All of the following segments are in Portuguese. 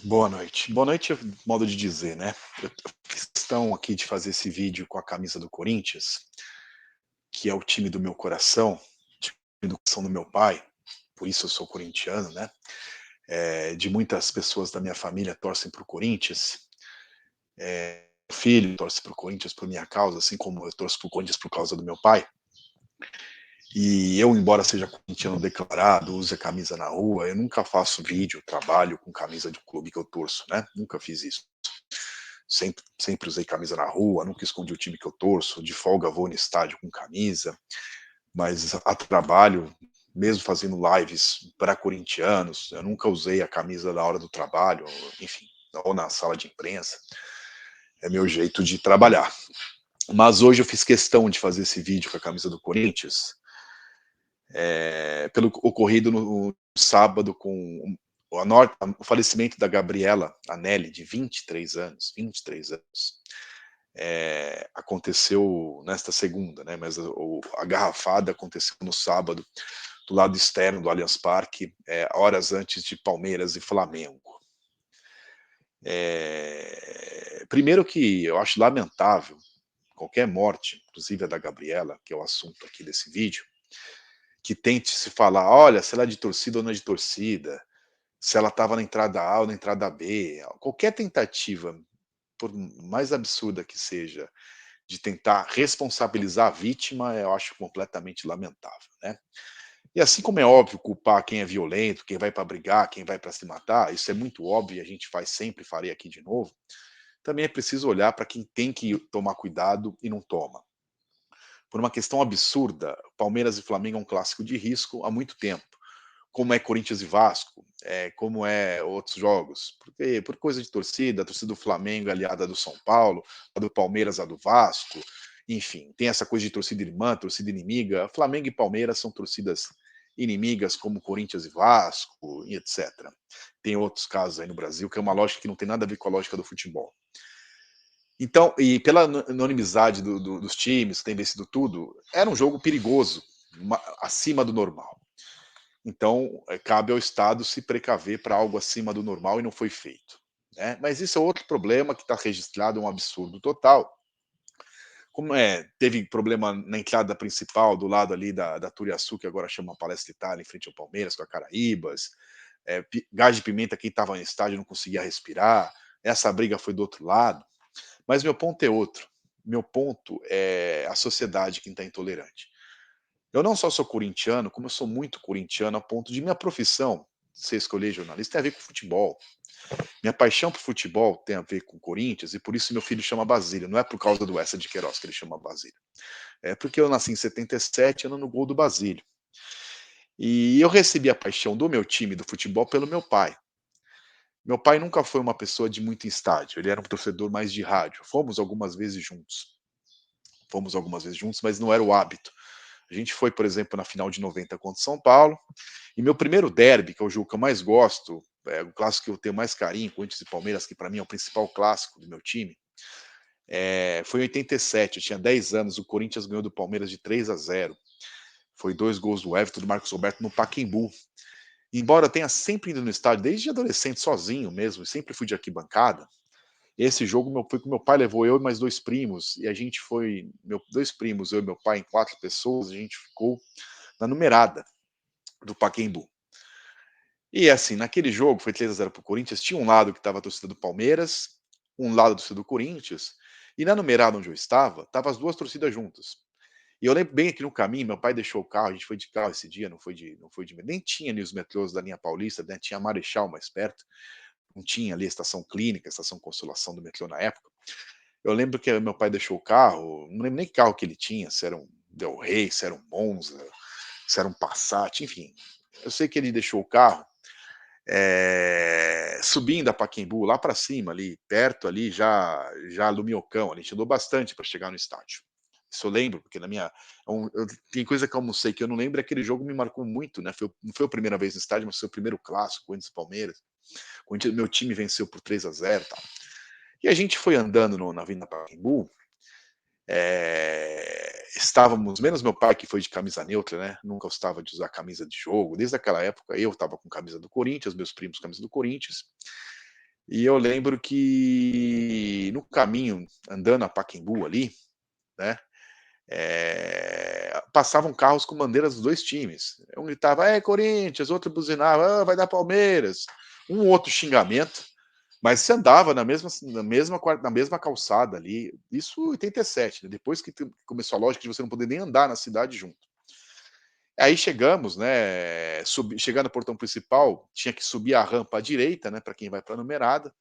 Boa noite. Boa noite é modo de dizer, né. Eu fiz questão aqui de fazer esse vídeo com a camisa do Corinthians, que é o time do meu coração, time do coração do meu pai, por isso eu sou corintiano, né. De muitas pessoas da minha família torcem para o Corinthians, meu filho torce para o Corinthians por minha causa, assim como eu torço para o Corinthians por causa do meu pai. E eu, embora seja corintiano declarado, use a camisa na rua, eu nunca faço vídeo, trabalho com camisa de um clube que eu torço, né, nunca fiz isso. Sempre usei camisa na rua, nunca escondi o time que eu torço, de folga vou no estádio com camisa, mas a trabalho, mesmo fazendo lives para corintianos, eu nunca usei a camisa na hora do trabalho, enfim, ou na sala de imprensa. É meu jeito de trabalhar. Mas hoje eu fiz questão de fazer esse vídeo com a camisa do Corinthians, pelo ocorrido no sábado com o falecimento da Gabriela Anelli, de 23 anos, 23 anos. Aconteceu nesta segunda, né? Mas a garrafada aconteceu no sábado, do lado externo do Allianz Parque, horas antes de Palmeiras e Flamengo. Primeiro que eu acho lamentável qualquer morte, inclusive a da Gabriela, que é o assunto aqui desse vídeo, que tente se falar, olha, se ela é de torcida ou não é de torcida, se ela estava na entrada A ou na entrada B, qualquer tentativa, por mais absurda que seja, de tentar responsabilizar a vítima, eu acho completamente lamentável, né. E assim como é óbvio culpar quem é violento, quem vai para brigar, quem vai para se matar, isso é muito óbvio e a gente faz sempre, farei aqui de novo, também é preciso olhar para quem tem que tomar cuidado e não toma. Por uma questão absurda, Palmeiras e Flamengo é um clássico de risco há muito tempo, como é Corinthians e Vasco, como é outros jogos, porque por coisa de torcida, a torcida do Flamengo é aliada à do São Paulo, a do Palmeiras a do Vasco, enfim, tem essa coisa de torcida irmã, torcida inimiga. Flamengo e Palmeiras são torcidas inimigas como Corinthians e Vasco e etc. Tem outros casos aí no Brasil que é uma lógica que não tem nada a ver com a lógica do futebol. Então, e pela anonimidade dos times, tem vencido tudo, era um jogo perigoso, acima do normal. Então, cabe ao Estado se precaver para algo acima do normal e não foi feito, né. Mas isso é outro problema que está registrado, um absurdo total. Como teve problema na entrada principal, do lado ali da Turiaçu, que agora chama Palestra Itália, em frente ao Palmeiras, com a Caraíbas, gás de pimenta, quem estava no estádio não conseguia respirar, essa briga foi do outro lado. Mas meu ponto é outro, meu ponto é a sociedade que está intolerante. Eu não só sou corintiano, como eu sou muito corintiano a ponto de minha profissão, ser escolher jornalista, tem a ver com futebol. Minha paixão por futebol tem a ver com o Corinthians e por isso meu filho chama Basílio. Não é por causa do Essa de Queiroz que ele chama Basílio. É porque eu nasci em 77, ano no gol do Basílio. E eu recebi a paixão do meu time do futebol pelo meu pai. Meu pai nunca foi uma pessoa de muito estádio, ele era um torcedor mais de rádio. Fomos algumas vezes juntos, mas não era o hábito. A gente foi, por exemplo, na final de 90 contra o São Paulo, e meu primeiro derby, que é o jogo que eu mais gosto, é o clássico que eu tenho mais carinho, Corinthians e Palmeiras, que para mim é o principal clássico do meu time, foi em 87, eu tinha 10 anos, o Corinthians ganhou do Palmeiras de 3-0. Foi 2 gols do Everton, do Marcos Roberto no Pacaembu. Embora eu tenha sempre ido no estádio, desde adolescente, sozinho mesmo, e sempre fui de arquibancada, esse jogo foi que meu pai levou eu e mais 2 primos, e a gente foi, 2 primos, eu e meu pai, em 4 pessoas, a gente ficou na numerada do Pacaembu. E assim, naquele jogo, foi 3-0 para o Corinthians, tinha um lado que estava a torcida do Palmeiras, um lado a torcida do Corinthians, e na numerada onde eu estava, tava as 2 torcidas juntas. E eu lembro bem que no caminho, meu pai deixou o carro, a gente foi de carro esse dia, não foi de nem tinha ali os metrôs da linha Paulista, né, tinha a Marechal mais perto, não tinha ali a Estação Clínica, a Estação Consolação do metrô na época. Eu lembro que meu pai deixou o carro, não lembro nem que carro que ele tinha, se era um Del Rey, se era um Monza, se era um Passat, enfim. Eu sei que ele deixou o carro, subindo a Pacaembu, lá para cima, ali, perto ali, já do Minhocão, a gente andou bastante para chegar no estádio. Isso eu lembro, porque na minha. Tem coisa que eu almocei que eu não lembro, aquele jogo me marcou muito, né? Não foi a primeira vez no estádio, mas foi o primeiro clássico, Corinthians e Palmeiras. Meu time venceu por 3-0 e tal. E a gente foi andando na Avenida Pacaembu, estávamos, menos meu pai que foi de camisa neutra, né? Nunca gostava de usar camisa de jogo. Desde aquela época eu estava com camisa do Corinthians, meus primos camisa do Corinthians. E eu lembro que no caminho, andando a Pacaembu ali, né, passavam carros com bandeiras dos 2 times. Um gritava: "É Corinthians", outro buzinava: "Ah, vai dar Palmeiras". Um outro xingamento, mas você andava na mesma calçada ali, isso em 87, né, depois que começou a lógica de você não poder nem andar na cidade junto. Aí chegamos, né, chegar no portão principal, tinha que subir a rampa à direita, né, para quem vai pra Numerada,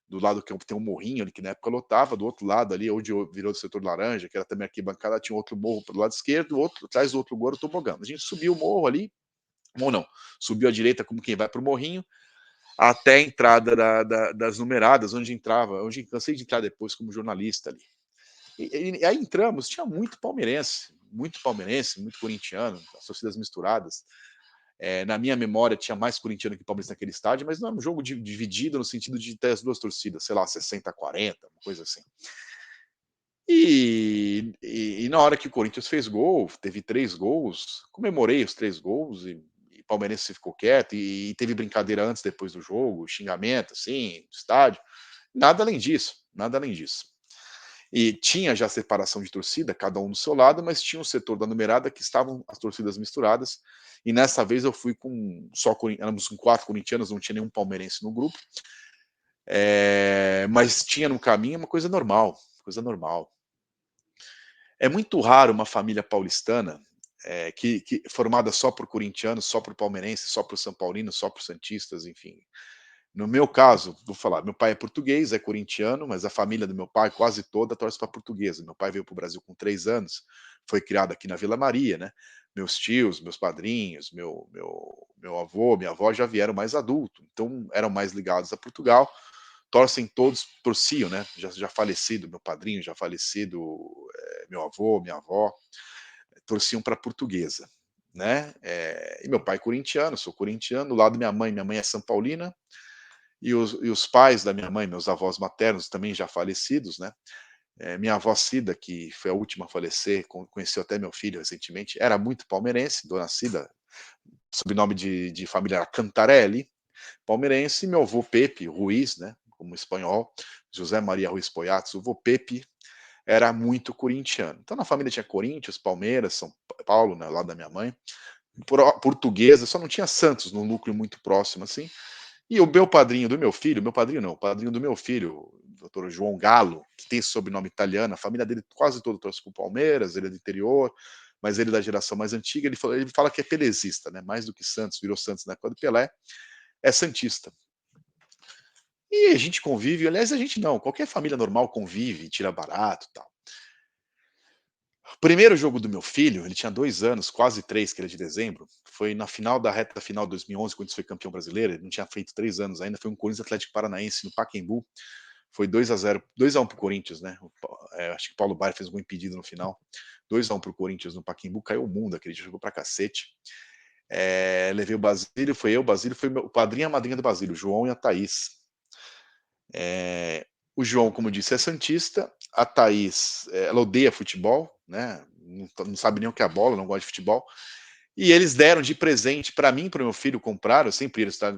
do lado que tem um morrinho ali, que na época lotava, do outro lado ali, onde virou do setor laranja, que era também arquibancada, tinha um outro morro pro lado esquerdo, outro atrás do outro morro, o tobogã. A gente subiu o morro ali, morro não, subiu à direita como quem vai pro morrinho, até a entrada das numeradas, onde entrava, onde cansei de entrar depois como jornalista ali. E aí entramos, tinha muito palmeirense, muito corintiano, as torcidas misturadas. Na minha memória tinha mais corintiano que palmeirense naquele estádio, mas não era um jogo dividido no sentido de ter as duas torcidas, sei lá, 60-40, uma coisa assim. E na hora que o Corinthians fez gol, teve 3 gols, comemorei os 3 gols e palmeirense ficou quieto e teve brincadeira antes, depois do jogo, xingamento, assim, no estádio. Nada além disso, nada além disso. E tinha já separação de torcida, cada um do seu lado, mas tinha um setor da numerada que estavam as torcidas misturadas. E nessa vez eu fui com só éramos com 4 corintianos, não tinha nenhum palmeirense no grupo. Mas tinha no caminho uma coisa normal, coisa normal. É muito raro uma família paulistana, formada só por corintianos, só por palmeirenses, só por são paulinos, só por santistas, enfim. No meu caso, vou falar, meu pai é português, é corintiano, mas a família do meu pai quase toda torce para portuguesa. Meu pai veio para o Brasil com 3 anos, foi criado aqui na Vila Maria, né. Meus tios, meus padrinhos, meu avô, minha avó já vieram mais adulto, então eram mais ligados a Portugal, torcem todos torciam, né, já falecido, meu padrinho já falecido, meu avô, minha avó, torciam para Portuguesa, né. E meu pai é corintiano, sou corintiano, do lado da minha mãe é são paulina, e os pais da minha mãe, meus avós maternos, também já falecidos, né. Minha avó Cida, que foi a última a falecer, conheceu até meu filho recentemente, era muito palmeirense, dona Cida, sobrenome de família era Cantarelli, palmeirense, e meu avô Pepe Ruiz, né, como espanhol, José Maria Ruiz Poiatos, o vô Pepe era muito corintiano. Então na família tinha Corinthians, Palmeiras, São Paulo, né, lá da minha mãe, portuguesa, só não tinha Santos no núcleo muito próximo assim. E o meu padrinho do meu filho, meu padrinho não, o padrinho do meu filho, o doutor João Galo, que tem esse sobrenome italiano, a família dele quase todo torce para o Palmeiras, ele é do interior, mas ele é da geração mais antiga, ele fala que é pelezista, né, mais do que Santos, virou Santos na época do Pelé, é santista. E a gente convive, aliás, a gente não, qualquer família normal convive, tira barato, e tal. O primeiro jogo do meu filho, ele tinha 2 anos, quase 3, que era de dezembro, foi na final da reta final de 2011, quando ele foi campeão brasileiro, ele não tinha feito 3 anos ainda, foi um Corinthians Atlético Paranaense no Pacaembu, foi 2-0, 2-1 para o Corinthians, né, acho que Paulo Baier fez um gol impedido no final, 2-1 para o Corinthians no Pacaembu, caiu o mundo aquele dia, jogou pra cacete. Levei o Basílio, foi eu, o Basílio foi o padrinho e a madrinha do Basílio, o João e a Thaís. Eh, o João, como eu disse, é santista, a Thaís, ela odeia futebol, né, não sabe nem o que é bola, não gosta de futebol, e eles deram de presente para mim e para o meu filho, compraram, sempre eles tá,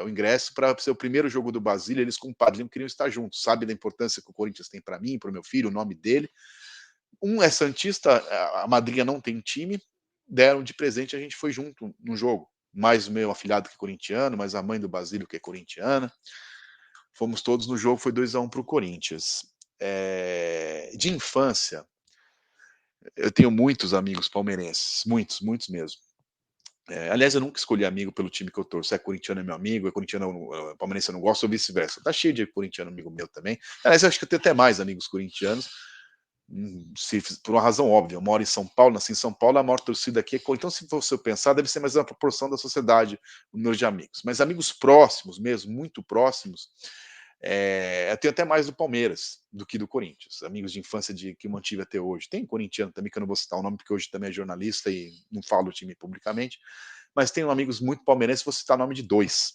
o ingresso para ser o primeiro jogo do Basília, eles com o padrinho queriam estar juntos, sabe da importância que o Corinthians tem para mim, para o meu filho, o nome dele. Um é santista, a madrinha não tem time, deram de presente, a gente foi junto no jogo, mais o meu afilhado que é corintiano, mais a mãe do Basílio que é corintiana. Fomos todos no jogo, foi 2-1 para o Corinthians. De infância, eu tenho muitos amigos palmeirenses, muitos, muitos mesmo. Aliás, eu nunca escolhi amigo pelo time que eu torço. Se é corintiano é meu amigo, é corintiano, palmeirense eu não gosto, ou vice-versa. Tá cheio de corintiano amigo meu também. Aliás, eu acho que eu tenho até mais amigos corintianos, por uma razão óbvia. Eu moro em São Paulo, nasci em São Paulo, a maior torcida aqui é Então, se você pensar, deve ser mais uma proporção da sociedade, o número de amigos. Mas amigos próximos mesmo, muito próximos, eu tenho até mais do Palmeiras do que do Corinthians. Amigos de infância que eu mantive até hoje. Tem corintiano também, que eu não vou citar o nome, porque hoje também é jornalista e não falo o time publicamente. Mas tenho amigos muito palmeirenses, vou citar o nome de dois.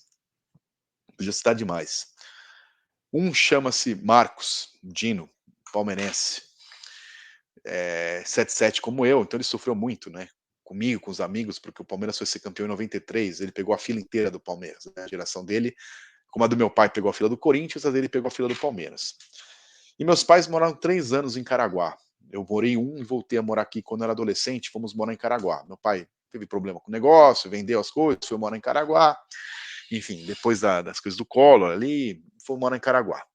Podia citar demais. Um chama-se Marcos Dino, palmeirense. 7-7 como eu, então ele sofreu muito, né? Comigo, com os amigos, porque o Palmeiras foi ser campeão em 93. Ele pegou a fila inteira do Palmeiras, né? A geração dele Como a do meu pai pegou a fila do Corinthians, a dele pegou a fila do Palmeiras. E meus pais moraram 3 anos em Caraguá. Eu morei um e voltei a morar aqui quando eu era adolescente, fomos morar em Caraguá. Meu pai teve problema com o negócio, vendeu as coisas, foi morar em Caraguá. Enfim, depois das coisas do Collor ali, foi morar em Caraguá.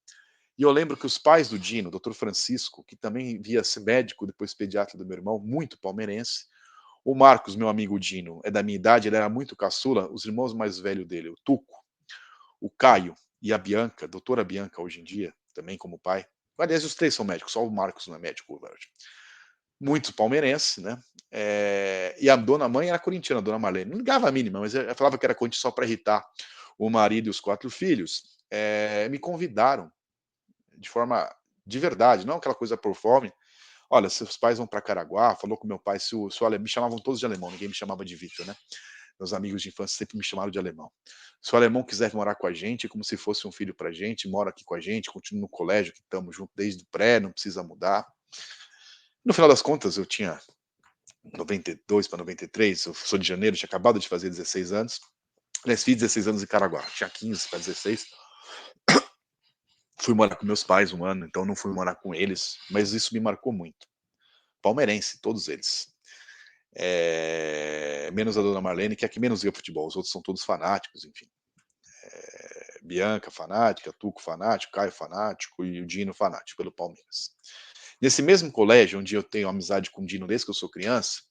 E eu lembro que os pais do Dino, o doutor Francisco, que também via ser médico, depois pediatra do meu irmão, muito palmeirense. O Marcos, meu amigo Dino, é da minha idade, ele era muito caçula. Os irmãos mais velhos dele, o Tuco, o Caio e a Bianca, doutora Bianca hoje em dia, também como pai. Aliás, os três são médicos, só o Marcos não é médico, verdade. Muito palmeirense, né? E a dona mãe era corintiana, a dona Marlene. Não ligava a mínima, mas ela falava que era Corinthians só para irritar o marido e os 4 filhos. Me convidaram de forma de verdade, não aquela coisa por fome. Olha, seus pais vão para Caraguá, falou com meu pai, se o me chamavam todos de alemão, ninguém me chamava de Vitor, né? Meus amigos de infância sempre me chamaram de alemão. Se o alemão quiser morar com a gente, é como se fosse um filho pra gente, mora aqui com a gente, continua no colégio, que estamos juntos desde o pré, não precisa mudar. No final das contas, eu tinha 92 para 93, eu sou de janeiro, tinha acabado de fazer 16 anos. Aliás, fiz 16 anos em Caraguá, tinha 15 para 16. Fui morar com meus pais um ano, então não fui morar com eles, mas isso me marcou muito. Palmeirense, todos eles. Menos a dona Marlene, que é a que menos via futebol, os outros são todos fanáticos, enfim. Bianca fanática, Tuco fanático, Caio fanático e o Dino fanático pelo Palmeiras. Nesse mesmo colégio, onde eu tenho amizade com o Dino desde que eu sou criança,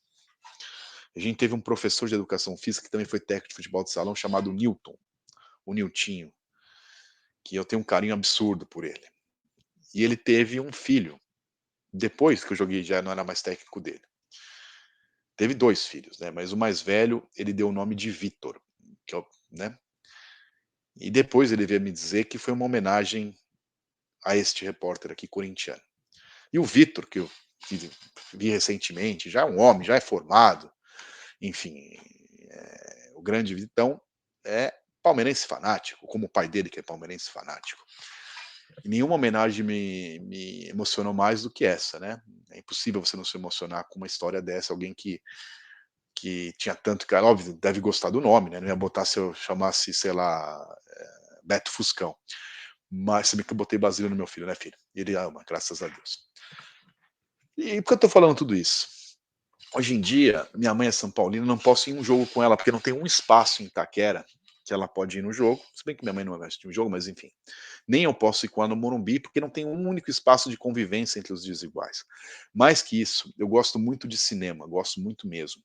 a gente teve um professor de educação física que também foi técnico de futebol de salão, chamado Newton, o Niltinho, que eu tenho um carinho absurdo por ele. E ele teve um filho, depois que eu joguei já não era mais técnico dele. Teve 2 filhos, né, mas o mais velho, ele deu o nome de Vitor, que é o, né, e depois ele veio me dizer que foi uma homenagem a este repórter aqui corintiano. E o Vitor, que eu vi recentemente, já é um homem, já é formado, enfim, o grande Vitão é palmeirense fanático, como o pai dele, que é palmeirense fanático. E nenhuma homenagem me emocionou mais do que essa, né? É impossível você não se emocionar com uma história dessa, alguém que tinha tanto cara, óbvio, deve gostar do nome, né? Não ia botar se eu chamasse, sei lá, Beto Fuscão. Mas se bem que eu botei Basílio no meu filho, né, filho? Ele ama, graças a Deus. E por que eu tô falando tudo isso? Hoje em dia, minha mãe é São Paulina, não posso ir em um jogo com ela, porque não tem um espaço em Itaquera que ela pode ir no jogo. Se bem que minha mãe não vai assistir o jogo, mas enfim. Nem eu posso ir com ela no Morumbi, porque não tem um único espaço de convivência entre os desiguais. Mais que isso, eu gosto muito de cinema, gosto muito mesmo.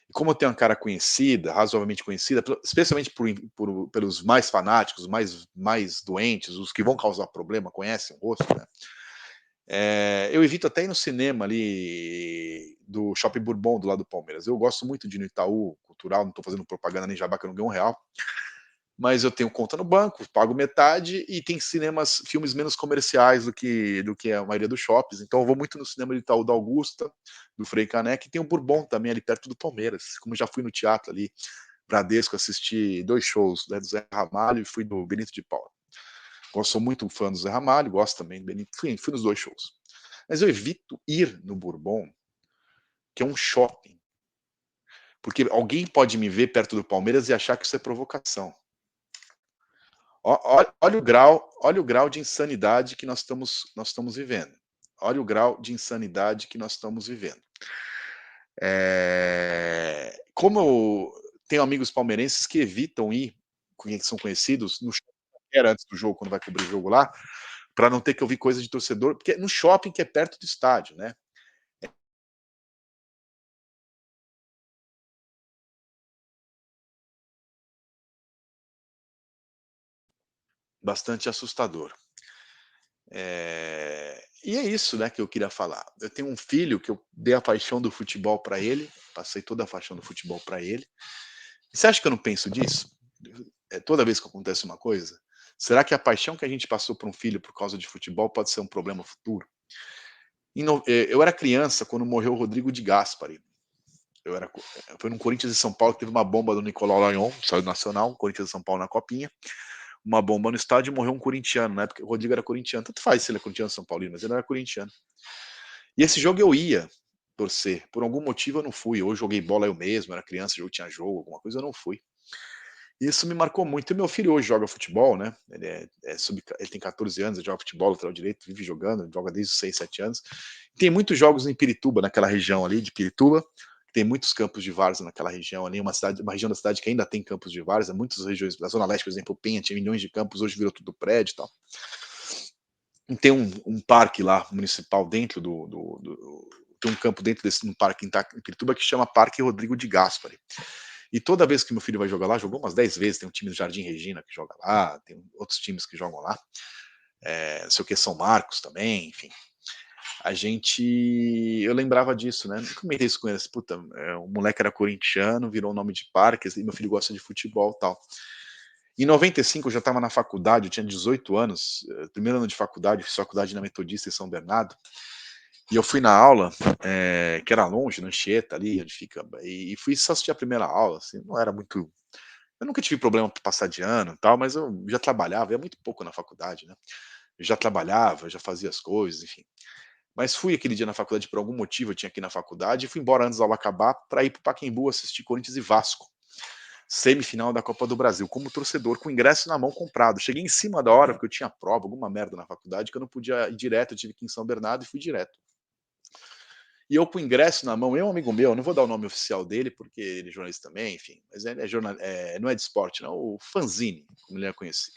E como eu tenho uma cara conhecida, razoavelmente conhecida, especialmente pelos mais fanáticos, mais doentes, os que vão causar problema, conhecem o rosto, né? Eu evito até ir no cinema ali do Shopping Bourbon, do lado do Palmeiras. Eu gosto muito de ir no Itaú Cultural, não estou fazendo propaganda nem jabá, que eu não ganho R$1, mas eu tenho conta no banco, pago metade e tem filmes menos comerciais do que a maioria dos shoppings. Então eu vou muito no cinema do Itaú da Augusta, do Frei Caneca, e tem o Bourbon também ali perto do Palmeiras. Como já fui no teatro ali, Bradesco, assisti 2 shows, né, do Zé Ramalho e fui do Benito de Paula. Eu sou muito fã do Zé Ramalho, gosto também do Benito, fui nos 2 shows. Mas eu evito ir no Bourbon, que é um shopping, porque alguém pode me ver perto do Palmeiras e achar que isso é provocação. Olha o grau de insanidade que nós estamos vivendo. Olha o grau de insanidade que nós estamos vivendo. Como eu tenho amigos palmeirenses que evitam ir, que são conhecidos, no shopping era antes do jogo, quando vai cobrir o jogo lá, para não ter que ouvir coisa de torcedor, porque no shopping que é perto do estádio, né? Bastante assustador. E é isso, né, que eu queria falar. Eu tenho um filho que eu dei a paixão do futebol para ele, passei toda a paixão do futebol para ele. E você acha que eu não penso disso? Toda vez que acontece uma coisa, será que a paixão que a gente passou para um filho por causa de futebol pode ser um problema futuro? Eu era criança quando morreu o Rodrigo de Gaspari. Foi no Corinthians e São Paulo que teve uma bomba do Nicolau Lanhon, saiu do Nacional, Corinthians e São Paulo na Copinha. Uma bomba no estádio e morreu um corintiano. Na época o Rodrigo era corintiano. Tanto faz se ele é corintiano ou São Paulino, mas ele era corintiano. E esse jogo eu ia torcer. Por algum motivo eu não fui. Ou joguei bola eu mesmo, era criança, o jogo tinha jogo, alguma coisa, eu não fui. Isso me marcou muito. E meu filho hoje joga futebol, né, ele tem 14 anos, ele joga futebol, lateral direito, vive jogando, joga desde os 6, 7 anos. Tem muitos jogos em Pirituba, naquela região ali de Pirituba, tem muitos campos de várzea naquela região ali, uma região da cidade que ainda tem campos de várzea, muitas regiões da Zona Leste, por exemplo, Penha tinha milhões de campos, hoje virou tudo prédio e tal. E tem um parque lá municipal dentro tem um campo dentro desse um parque em Pirituba que chama Parque Rodrigo de Gaspari. E toda vez que meu filho vai jogar lá, jogou umas 10 vezes, tem um time do Jardim Regina que joga lá, tem outros times que jogam lá, não sei o que, São Marcos também, enfim. Eu lembrava disso, né? Eu comentei isso com ele, assim, puta, o moleque era corintiano, virou nome de parques, e meu filho gosta de futebol e tal. Em 95 eu já estava na faculdade, eu tinha 18 anos, primeiro ano de faculdade, fiz faculdade na Metodista em São Bernardo, e eu fui na aula, que era longe, na Anchieta ali, onde fica, e fui só assistir a primeira aula, assim, não era muito. Eu nunca tive problema para passar de ano e tal, mas eu já trabalhava, ia muito pouco na faculdade, né? Eu já trabalhava, já fazia as coisas, enfim. Mas fui aquele dia na faculdade por algum motivo, eu tinha que ir na faculdade, e fui embora antes da aula acabar para ir para o Pacaembu assistir Corinthians e Vasco, semifinal da Copa do Brasil, como torcedor, com ingresso na mão comprado. Cheguei em cima da hora, porque eu tinha prova, alguma merda na faculdade, que eu não podia ir direto, eu tive que ir em São Bernardo e fui direto. E eu com o ingresso na mão, um amigo meu, não vou dar o nome oficial dele, porque ele é jornalista também, enfim, mas ele não é de esporte, não, o Fanzini, como ele é conhecido.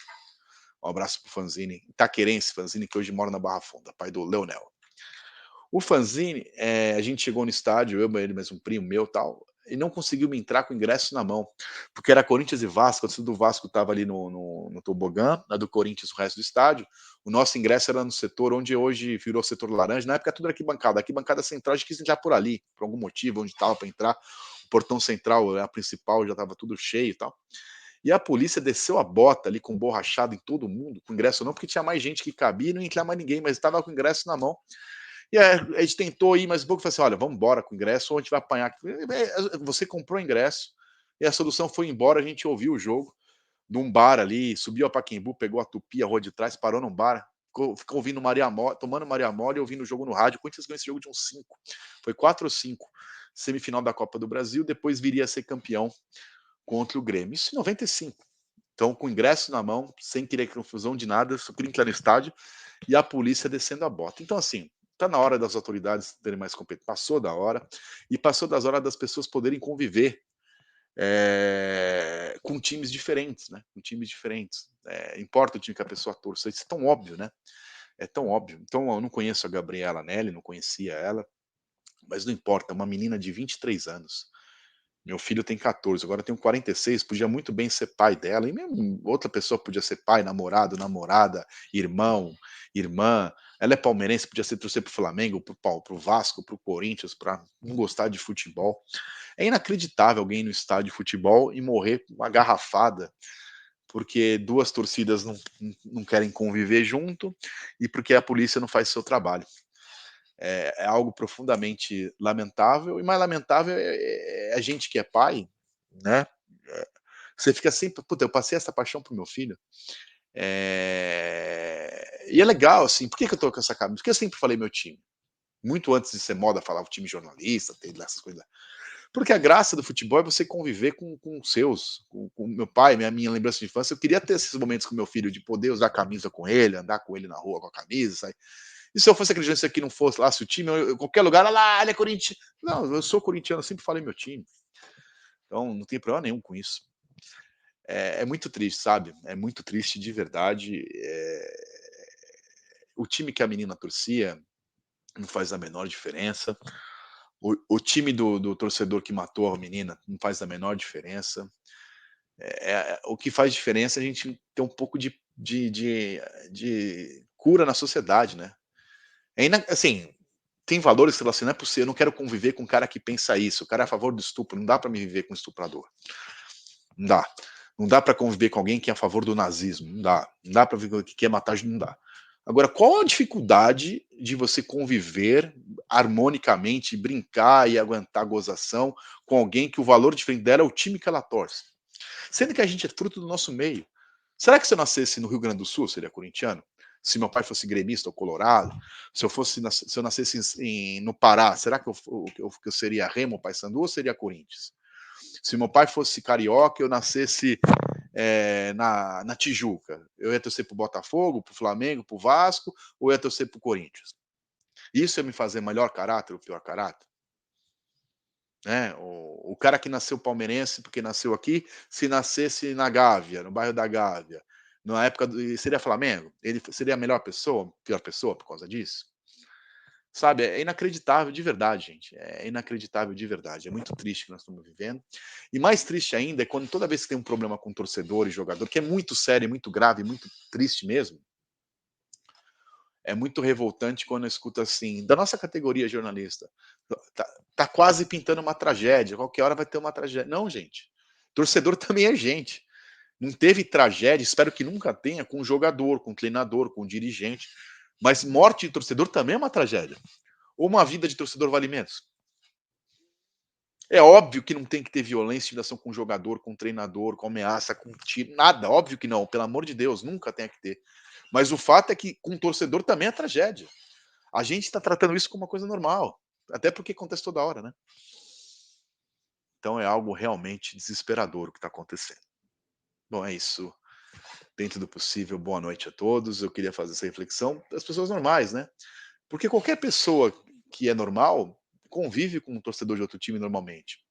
Um abraço pro Fanzini, Itaquerense Fanzini, que hoje mora na Barra Funda, pai do Leonel. O Fanzini, a gente chegou no estádio, eu, ele, mais um primo meu tal, e não conseguiu me entrar com o ingresso na mão, porque era Corinthians e Vasco, a torcida do Vasco estava ali no tobogã, a do Corinthians o resto do estádio, o nosso ingresso era no setor onde hoje virou setor laranja, na época tudo era arquibancada central, a gente quis entrar por ali, por algum motivo, onde estava para entrar, o portão central, a principal, já estava tudo cheio e tal, e a polícia desceu a bota ali com borrachado em todo mundo, com ingresso não, porque tinha mais gente que cabia e não ia entrar mais ninguém, mas estava com o ingresso na mão, e a gente tentou ir, mas um pouco falou assim: olha, vamos embora com o ingresso, ou a gente vai apanhar. Você comprou o ingresso, e a solução foi ir embora, a gente ouviu o jogo num bar ali, subiu a Pacaembu, pegou a Tupi, a rua de trás, parou num bar, ficou ouvindo Maria Mole, tomando Maria Mole e ouvindo o jogo no rádio. O Corinthians ganhou esse jogo de uns 5. Foi 4 ou 5. Semifinal da Copa do Brasil, depois viria a ser campeão contra o Grêmio. Isso em 95. Então, com o ingresso na mão, sem querer confusão de nada, só queria entrar no estádio e a polícia descendo a bota. Então, assim, tá na hora das autoridades terem mais competência. Passou da hora, e passou das horas das pessoas poderem conviver com times diferentes, né? Com times diferentes. Importa o time que a pessoa torça. Isso é tão óbvio, né? É tão óbvio. Então, eu não conheço a Gabriela Nelly, não conhecia ela, mas não importa, é uma menina de 23 anos. Meu filho tem 14, agora eu tenho 46, podia muito bem ser pai dela, e mesmo outra pessoa podia ser pai, namorado, namorada, irmão, irmã. Ela é palmeirense, podia ser torcer pro Flamengo, pro Vasco, pro Corinthians, para não gostar de futebol. É inacreditável alguém ir no estádio de futebol e morrer com uma garrafada, porque duas torcidas não querem conviver junto e porque a polícia não faz seu trabalho. É algo profundamente lamentável, e mais lamentável é a gente que é pai, né? É, você fica sempre, puta, eu passei essa paixão pro meu filho. E é legal, assim, por que, que eu tô com essa camisa? Porque eu sempre falei meu time. Muito antes de ser moda, falava o time jornalista, ter essas coisas. Porque a graça do futebol é você conviver com os seus, com meu pai, minha lembrança de infância. Eu queria ter esses momentos com meu filho, de poder usar a camisa com ele, andar com ele na rua com a camisa, sabe? E se eu fosse aquele gente que não fosse lá, se o time, qualquer lugar, lá, ele é corintiano. Não, eu sou corintiano, eu sempre falei meu time. Então não tem problema nenhum com isso. É muito triste, sabe? É muito triste de verdade. O time que a menina torcia não faz a menor diferença. O time do torcedor que matou a menina não faz a menor diferença. O que faz diferença é a gente ter um pouco de cura na sociedade, né? Assim, tem valores que você fala assim, não é possível, eu não quero conviver com um cara que pensa isso, o cara é a favor do estupro, não dá para me viver com um estuprador. Não dá. Não dá para conviver com alguém que é a favor do nazismo, não dá. Não dá para viver que quer matar, não dá. Agora, qual a dificuldade de você conviver harmonicamente, brincar e aguentar a gozação com alguém que o valor diferente dela é o time que ela torce? Sendo que a gente é fruto do nosso meio. Será que se eu nascesse no Rio Grande do Sul, eu seria corintiano? Se meu pai fosse gremista ou colorado? Se eu nascesse no Pará, será que eu seria Remo, Paysandu ou seria Corinthians? Se meu pai fosse carioca, eu nascesse na Tijuca? Eu ia torcer para o Botafogo, para o Flamengo, para o Vasco, ou ia torcer para o Corinthians? Isso ia me fazer melhor caráter ou pior caráter? Né? O cara que nasceu palmeirense porque nasceu aqui, se nascesse na Gávea, no bairro da Gávea, na época do seria Flamengo? Ele seria a melhor pessoa, pior pessoa por causa disso? Sabe, é inacreditável de verdade, gente, é inacreditável de verdade, é muito triste o que nós estamos vivendo. E mais triste ainda é quando toda vez que tem um problema com torcedor e jogador, que é muito sério, muito grave, muito triste mesmo, é muito revoltante quando eu escuto assim, da nossa categoria jornalista, tá, tá quase pintando uma tragédia, qualquer hora vai ter uma tragédia. Não, gente, torcedor também é gente. Não teve tragédia, espero que nunca tenha, com jogador, com treinador, com dirigente. Mas morte de torcedor também é uma tragédia. Ou uma vida de torcedor vale menos? É óbvio que não tem que ter violência, intimidação com jogador, com treinador, com ameaça, com tiro, nada. Óbvio que não, pelo amor de Deus, nunca tem que ter. Mas o fato é que com torcedor também é tragédia. A gente está tratando isso como uma coisa normal, até porque acontece toda hora, né? Então é algo realmente desesperador o que está acontecendo. Bom, é isso. Dentro do possível, boa noite a todos. Eu queria fazer essa reflexão das pessoas normais, né? Porque qualquer pessoa que é normal convive com um torcedor de outro time normalmente.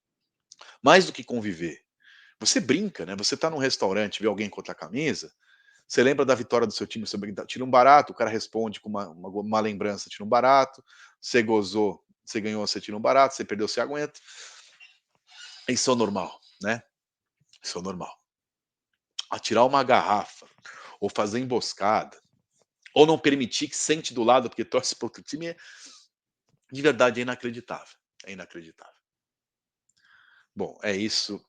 Mais do que conviver. Você brinca, né? Você tá num restaurante, vê alguém com outra camisa, você lembra da vitória do seu time, você brinca, tira um barato, o cara responde com uma lembrança, tira um barato, você gozou, você ganhou, você tira um barato, você perdeu, você aguenta. Isso é o normal, né? Isso é o normal. Atirar uma garrafa, ou fazer emboscada, ou não permitir que sente do lado porque torce para outro time, de verdade é inacreditável. É inacreditável. Bom, é isso.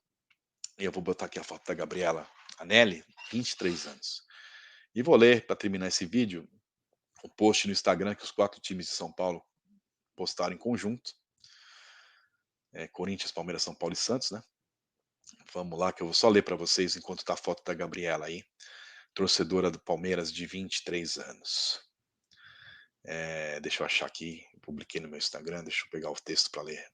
Eu vou botar aqui a foto da Gabriela Anelli, 23 anos. E vou ler, para terminar esse vídeo, o post no Instagram que os 4 times de São Paulo postaram em conjunto. Corinthians, Palmeiras, São Paulo e Santos, né? Vamos lá, que eu vou só ler para vocês enquanto tá a foto da Gabriela aí, torcedora do Palmeiras de 23 anos. Deixa eu achar aqui, publiquei no meu Instagram, deixa eu pegar o texto para ler.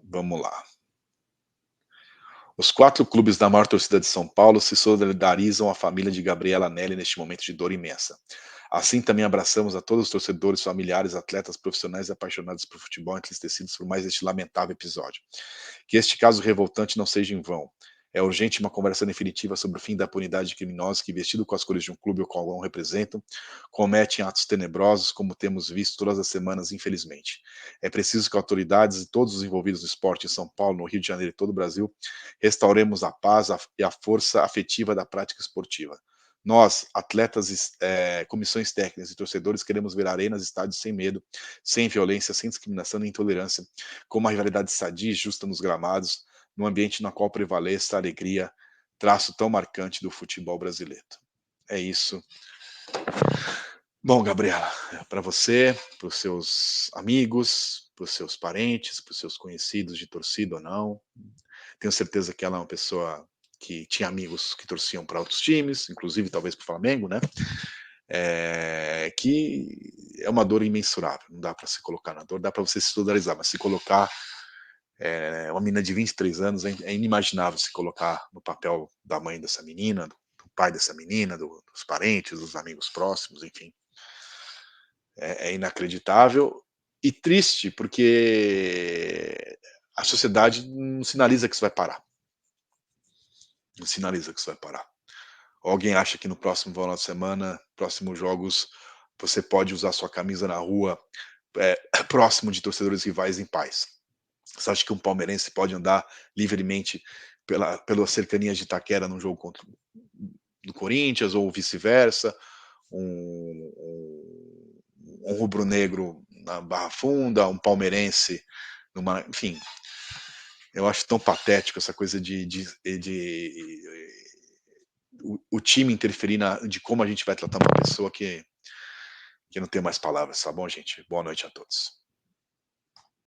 Vamos lá. Os 4 clubes da maior torcida de São Paulo se solidarizam à família de Gabriela Anelli neste momento de dor imensa. Assim também abraçamos a todos os torcedores, familiares, atletas, profissionais e apaixonados por futebol entristecidos por mais este lamentável episódio. Que este caso revoltante não seja em vão. É urgente uma conversa definitiva sobre o fim da impunidade de criminosos que, vestido com as cores de um clube ao qual não representam, cometem atos tenebrosos, como temos visto todas as semanas, infelizmente. É preciso que autoridades e todos os envolvidos no esporte em São Paulo, no Rio de Janeiro e todo o Brasil restauremos a paz e a força afetiva da prática esportiva. Nós, atletas, comissões técnicas e torcedores, queremos ver arenas e estádios sem medo, sem violência, sem discriminação nem intolerância, com uma rivalidade sadia e justa nos gramados, num ambiente na qual prevaleça a alegria, traço tão marcante do futebol brasileiro. É isso. Bom, Gabriela, para você, para os seus amigos, para os seus parentes, para os seus conhecidos de torcida ou não, tenho certeza que ela é uma pessoa que tinha amigos que torciam para outros times, inclusive talvez para o Flamengo, né? Que é uma dor imensurável. Não dá para se colocar na dor, dá para você se solidarizar, mas se colocar uma menina de 23 anos é inimaginável se colocar no papel da mãe dessa menina, do pai dessa menina, dos parentes, dos amigos próximos, enfim. É inacreditável e triste porque a sociedade não sinaliza que isso vai parar. Não sinaliza que isso vai parar. Alguém acha que no próximo final de semana, próximos jogos, você pode usar sua camisa na rua, próximo de torcedores rivais em paz. Você acha que um palmeirense pode andar livremente pelas cercanias de Itaquera num jogo contra do Corinthians ou vice-versa? Um rubro-negro na Barra Funda, um palmeirense numa, enfim, eu acho tão patético essa coisa de o time interferir de como a gente vai tratar uma pessoa que não tem mais palavras, tá bom, gente? Boa noite a todos.